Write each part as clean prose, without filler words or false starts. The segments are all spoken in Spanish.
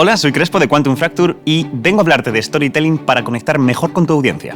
Hola, soy Crespo de Quantum Fracture y vengo a hablarte de storytelling para conectar mejor con tu audiencia.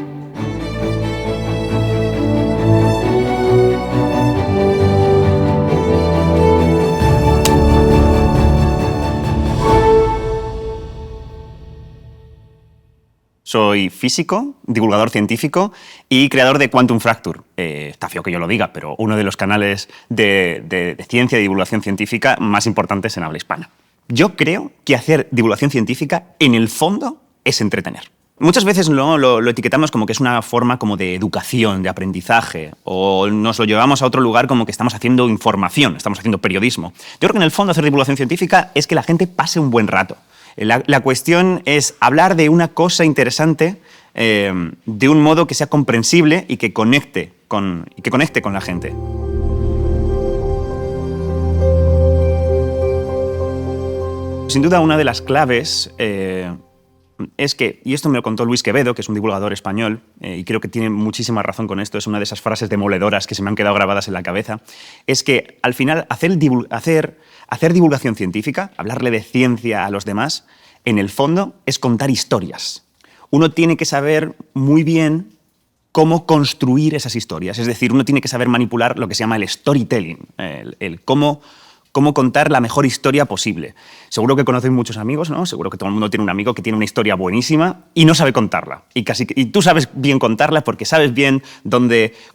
Soy físico, divulgador científico y creador de Quantum Fracture. Está feo que yo lo diga, pero uno de los canales de ciencia y divulgación científica más importantes en habla hispana. Yo creo que hacer divulgación científica, en el fondo, es entretener. Muchas veces lo etiquetamos como que es una forma como de educación, de aprendizaje, o nos lo llevamos a otro lugar como que estamos haciendo información, estamos haciendo periodismo. Yo creo que en el fondo hacer divulgación científica es que la gente pase un buen rato. La cuestión es hablar de una cosa interesante de un modo que sea comprensible y que conecte con la gente. Sin duda, una de las claves es que, y esto me lo contó Luis Quevedo, que es un divulgador español, y creo que tiene muchísima razón con esto, es una de esas frases demoledoras que se me han quedado grabadas en la cabeza, es que al final hacer divulgación científica, hablarle de ciencia a los demás, en el fondo es contar historias. Uno tiene que saber muy bien cómo construir esas historias, es decir, uno tiene que saber manipular lo que se llama el storytelling, el cómo contar la mejor historia posible. Seguro que conocéis muchos amigos, ¿no? Seguro que todo el mundo tiene un amigo que tiene una historia buenísima y no sabe contarla. Y tú sabes bien contarla porque sabes bien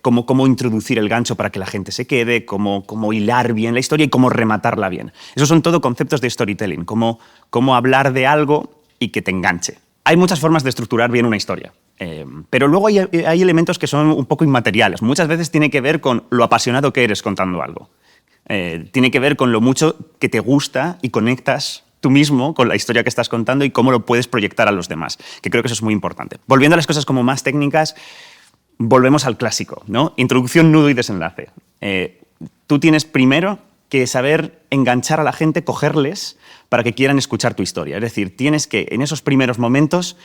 cómo introducir el gancho para que la gente se quede, cómo hilar bien la historia y cómo rematarla bien. Esos son todo conceptos de storytelling, cómo hablar de algo y que te enganche. Hay muchas formas de estructurar bien una historia. Pero luego hay elementos que son un poco inmateriales. Muchas veces tiene que ver con lo apasionado que eres contando algo. Tiene que ver con lo mucho que te gusta y conectas tú mismo con la historia que estás contando y cómo lo puedes proyectar a los demás, que creo que eso es muy importante. Volviendo a las cosas como más técnicas, volvemos al clásico, ¿no? Introducción, nudo y desenlace. Tú tienes primero que saber enganchar a la gente, cogerles para que quieran escuchar tu historia. Es decir, tienes que, en esos primeros momentos,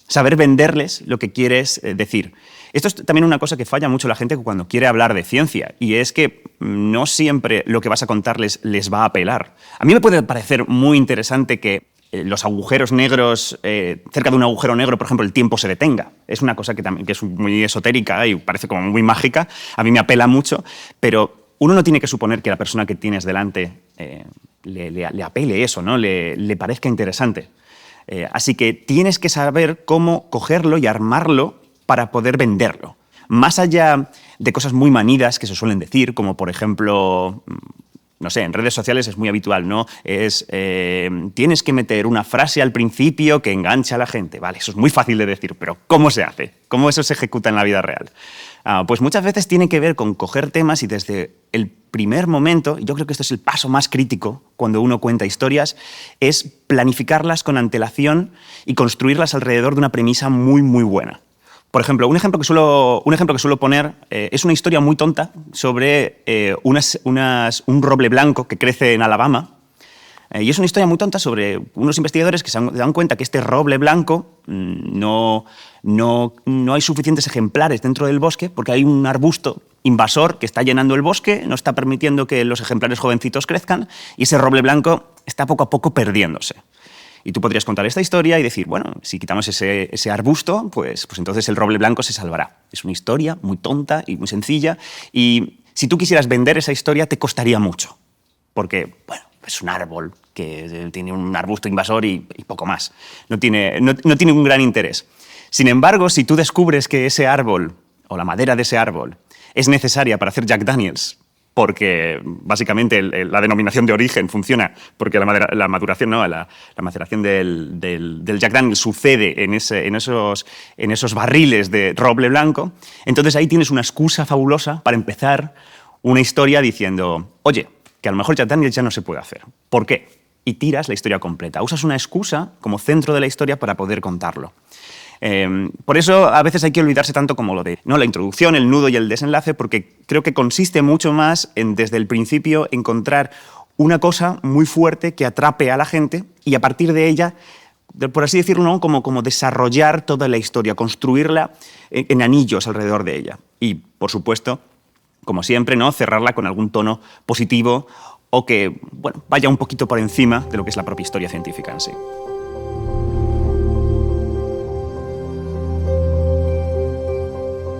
saber venderles lo que quieres decir. Esto es también una cosa que falla mucho la gente cuando quiere hablar de ciencia, y es que no siempre lo que vas a contarles les va a apelar. A mí me puede parecer muy interesante que los agujeros negros, cerca de un agujero negro, por ejemplo, el tiempo se detenga. Es una cosa que es muy esotérica y parece como muy mágica. A mí me apela mucho, pero uno no tiene que suponer que la persona que tienes delante le apele eso, ¿no? Le parezca interesante. Así que tienes que saber cómo cogerlo y armarlo para poder venderlo. Más allá de cosas muy manidas que se suelen decir, como por ejemplo, no sé, en redes sociales es muy habitual, ¿no? Tienes que meter una frase al principio que enganche a la gente. Vale, eso es muy fácil de decir, pero ¿cómo se hace? ¿Cómo eso se ejecuta en la vida real? Pues muchas veces tiene que ver con coger temas y desde el primer momento, y yo creo que esto es el paso más crítico cuando uno cuenta historias, es planificarlas con antelación y construirlas alrededor de una premisa muy, muy buena. Por ejemplo, un ejemplo que suelo poner es una historia muy tonta sobre un roble blanco que crece en Alabama. Y es una historia muy tonta sobre unos investigadores que se dan cuenta que este roble blanco no hay suficientes ejemplares dentro del bosque porque hay un arbusto invasor que está llenando el bosque, no está permitiendo que los ejemplares jovencitos crezcan y ese roble blanco está poco a poco perdiéndose. Y tú podrías contar esta historia y decir, bueno, si quitamos ese arbusto, pues entonces el roble blanco se salvará. Es una historia muy tonta y muy sencilla y si tú quisieras vender esa historia te costaría mucho porque, bueno, es un árbol que tiene un arbusto invasor y poco más. No tiene un gran interés. Sin embargo, si tú descubres que ese árbol o la madera de ese árbol es necesaria para hacer Jack Daniels, porque básicamente la denominación de origen funciona porque la maceración del Jack Daniels sucede en esos barriles de roble blanco, entonces ahí tienes una excusa fabulosa para empezar una historia diciendo, oye, que a lo mejor Jack Daniels ya no se puede hacer. ¿Por qué? Y tiras la historia completa. Usas una excusa como centro de la historia para poder contarlo. Por eso a veces hay que olvidarse tanto como lo de la introducción, el nudo y el desenlace, porque creo que consiste mucho más en, desde el principio, encontrar una cosa muy fuerte que atrape a la gente y a partir de ella, por así decirlo, ¿no? como desarrollar toda la historia, construirla en anillos alrededor de ella. Y, por supuesto, como siempre, ¿no? Cerrarla con algún tono positivo o que vaya un poquito por encima de lo que es la propia historia científica en sí.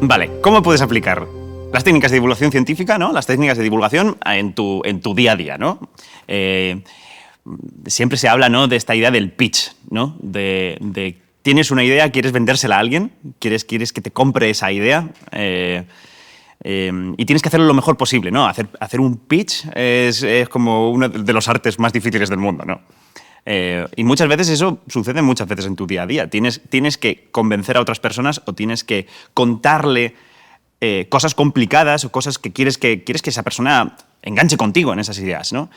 Vale, ¿cómo puedes aplicar las técnicas de divulgación científica, ¿no? Las técnicas de divulgación en tu día a día, ¿no? Siempre se habla, ¿no?, de esta idea del pitch, ¿no? De tienes una idea, quieres vendérsela a alguien, quieres que te compre esa idea, y tienes que hacerlo lo mejor posible, ¿no? Hacer un pitch es como uno de los artes más difíciles del mundo, ¿no? Y muchas veces eso sucede muchas veces en tu día a día. Tienes que convencer a otras personas o tienes que contarle cosas complicadas o cosas que quieres que esa persona enganche contigo en esas ideas, ¿no?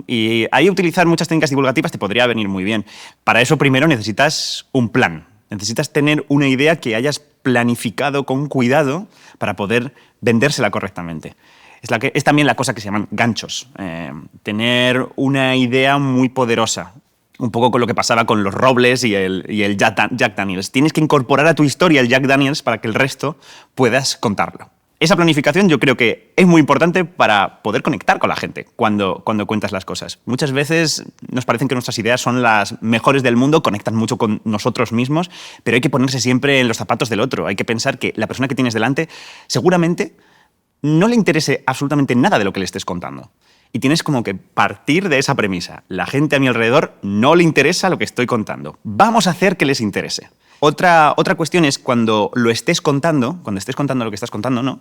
Y ahí utilizar muchas técnicas divulgativas te podría venir muy bien. Para eso primero necesitas un plan. Necesitas tener una idea que hayas planificado con cuidado para poder vendérsela correctamente. Es también la cosa que se llaman ganchos. Tener una idea muy poderosa. Un poco con lo que pasaba con los Robles y el Jack Daniels. Tienes que incorporar a tu historia el Jack Daniels para que el resto puedas contarlo. Esa planificación yo creo que es muy importante para poder conectar con la gente cuando cuentas las cosas. Muchas veces nos parecen que nuestras ideas son las mejores del mundo, conectan mucho con nosotros mismos, pero hay que ponerse siempre en los zapatos del otro. Hay que pensar que la persona que tienes delante seguramente no le interese absolutamente nada de lo que le estés contando. Y tienes como que partir de esa premisa. La gente a mi alrededor no le interesa lo que estoy contando. Vamos a hacer que les interese. Otra cuestión es cuando lo estés contando, cuando estés contando lo que estás contando, ¿no?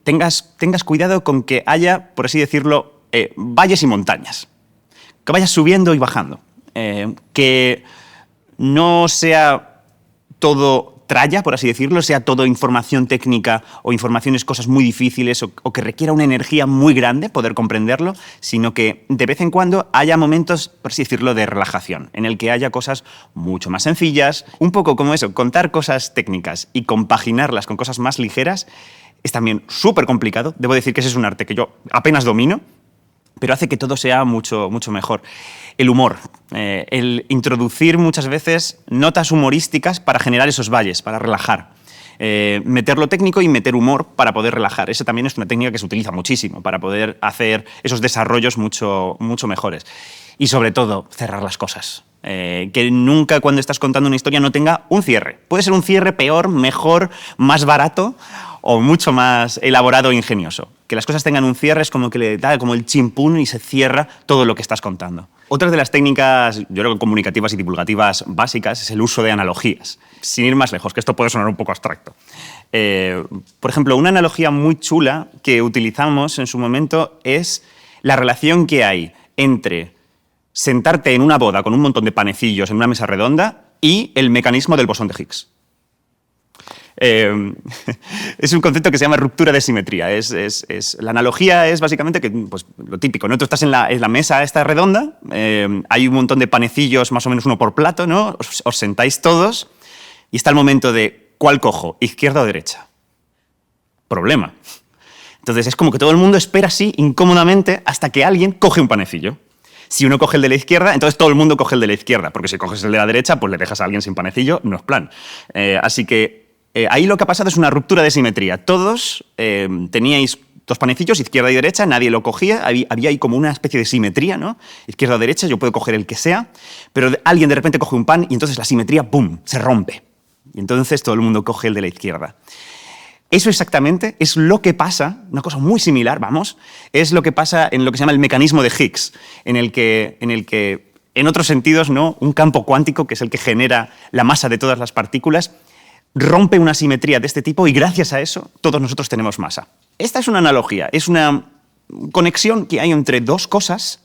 Tengas cuidado con que haya, por así decirlo, valles y montañas. Que vayas subiendo y bajando. Que no sea todo tralla, por así decirlo, sea todo información técnica o informaciones, cosas muy difíciles o que requiera una energía muy grande poder comprenderlo, sino que de vez en cuando haya momentos, por así decirlo, de relajación, en el que haya cosas mucho más sencillas, un poco como eso, contar cosas técnicas y compaginarlas con cosas más ligeras es también súper complicado. Debo decir que ese es un arte que yo apenas domino, pero hace que todo sea mucho, mucho mejor. El humor, el introducir muchas veces notas humorísticas para generar esos valles, para relajar. Meter lo técnico y meter humor para poder relajar. Esa también es una técnica que se utiliza muchísimo para poder hacer esos desarrollos mucho, mucho mejores. Y sobre todo, cerrar las cosas. Que nunca cuando estás contando una historia no tenga un cierre. Puede ser un cierre peor, mejor, más barato o mucho más elaborado e ingenioso. Que las cosas tengan un cierre es como que le da como el chimpún y se cierra todo lo que estás contando. Otra de las técnicas, yo creo que comunicativas y divulgativas básicas, es el uso de analogías. Sin ir más lejos, que esto puede sonar un poco abstracto. Por ejemplo, una analogía muy chula que utilizamos en su momento es la relación que hay entre sentarte en una boda con un montón de panecillos en una mesa redonda y el mecanismo del bosón de Higgs. Es un concepto que se llama ruptura de simetría. La analogía es básicamente que, pues, lo típico, ¿no? Tú estás en la mesa esta redonda, hay un montón de panecillos, más o menos uno por plato, ¿no? Os sentáis todos y está el momento de ¿cuál cojo? ¿Izquierda o derecha? Problema. Entonces es como que todo el mundo espera así, incómodamente, hasta que alguien coge un panecillo. Si uno coge el de la izquierda, entonces todo el mundo coge el de la izquierda, porque si coges el de la derecha, pues le dejas a alguien sin panecillo, no es plan. Así que ahí lo que ha pasado es una ruptura de simetría. Todos teníais dos panecillos, izquierda y derecha, nadie lo cogía, había ahí como una especie de simetría, ¿no? Izquierda o derecha, yo puedo coger el que sea, pero alguien de repente coge un pan y entonces la simetría, ¡pum!, se rompe. Y entonces todo el mundo coge el de la izquierda. Eso exactamente es lo que pasa, una cosa muy similar, vamos, es lo que pasa en lo que se llama el mecanismo de Higgs, en el que en otros sentidos, ¿no?, un campo cuántico, que es el que genera la masa de todas las partículas, rompe una simetría de este tipo y gracias a eso todos nosotros tenemos masa. Esta es una analogía, es una conexión que hay entre dos cosas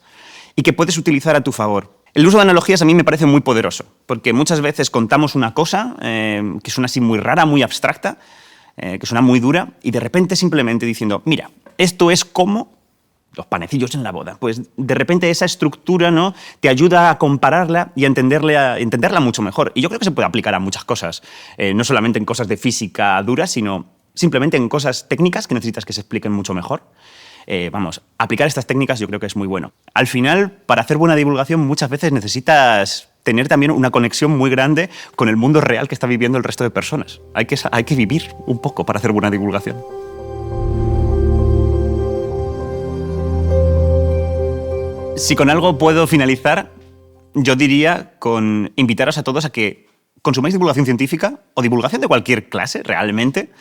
y que puedes utilizar a tu favor. El uso de analogías a mí me parece muy poderoso, porque muchas veces contamos una cosa que suena así muy rara, muy abstracta, que suena muy dura, y de repente simplemente diciendo, mira, esto es como los panecillos en la boda. Pues de repente esa estructura, ¿no?, te ayuda a compararla y a entenderla mucho mejor. Y yo creo que se puede aplicar a muchas cosas, no solamente en cosas de física dura, sino simplemente en cosas técnicas que necesitas que se expliquen mucho mejor. Aplicar estas técnicas yo creo que es muy bueno. Al final, para hacer buena divulgación muchas veces necesitas tener también una conexión muy grande con el mundo real que está viviendo el resto de personas. Hay que vivir un poco para hacer buena divulgación. Si con algo puedo finalizar, yo diría con invitaros a todos a que consumáis divulgación científica o divulgación de cualquier clase, realmente,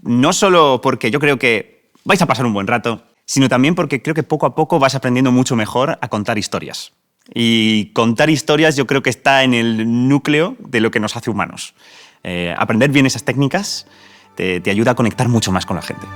no solo porque yo creo que vais a pasar un buen rato, sino también porque creo que poco a poco vas aprendiendo mucho mejor a contar historias. Y contar historias yo creo que está en el núcleo de lo que nos hace humanos. Aprender bien esas técnicas te ayuda a conectar mucho más con la gente.